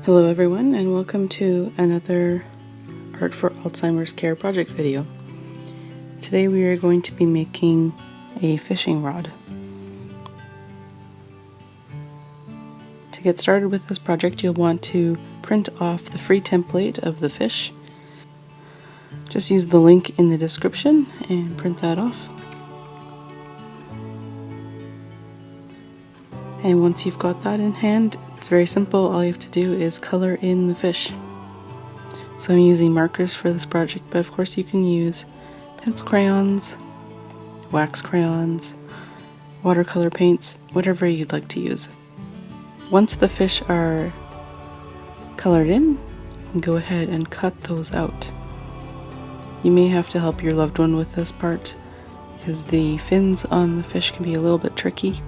Hello everyone, and welcome to another Art for Alzheimer's Care project video. Today we are going to be making a fishing rod. To get started with this project, you'll want to print off the free template of the fish. Just use the link in the description and print that off. And once you've got that in hand, it's very simple. All you have to do is color in the fish. So I'm using markers for this project, but of course you can use pencil crayons, wax crayons, watercolor paints, whatever you'd like to use. Once the fish are colored in, you can go ahead and cut those out. You may have to help your loved one with this part because the fins on the fish can be a little bit tricky,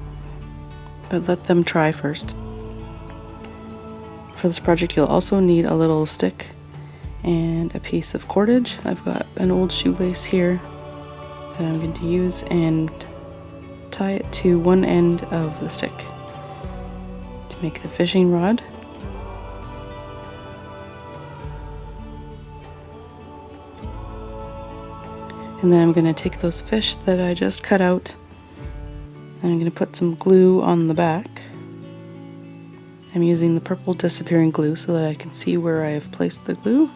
but let them try first. For this project you'll also need a little stick and a piece of cordage. I've got an old shoelace here that I'm going to use and tie it to one end of the stick to make the fishing rod. And then I'm going to take those fish that I just cut out and I'm going to put some glue on the back. I'm using the purple disappearing glue so that I can see where I have placed the glue.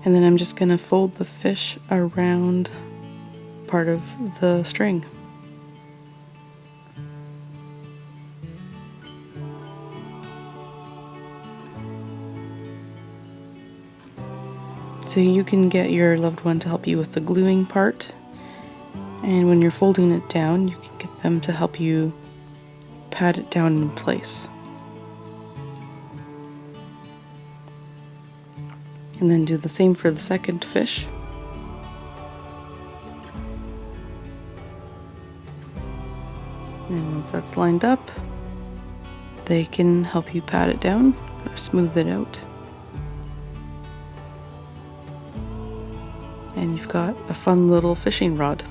And then I'm just going to fold the fish around part of the string. So you can get your loved one to help you with the gluing part, and when you're folding it down you can get them to help you pat it down in place. And then do the same for the second fish. And once that's lined up, they can help you pat it down or smooth it out. And you've got a fun little fishing rod.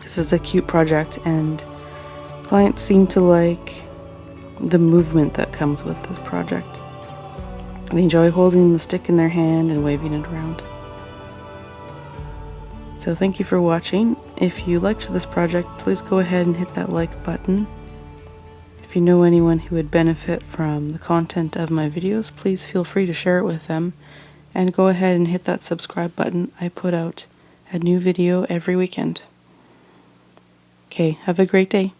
This is a cute project and clients seem to like the movement that comes with this project. They enjoy holding the stick in their hand and waving it around. So thank you for watching. If you liked this project, please go ahead and hit that like button. If you know anyone who would benefit from the content of my videos, please feel free to share it with them. And go ahead and hit that subscribe button. I put out a new video every weekend. Okay, have a great day.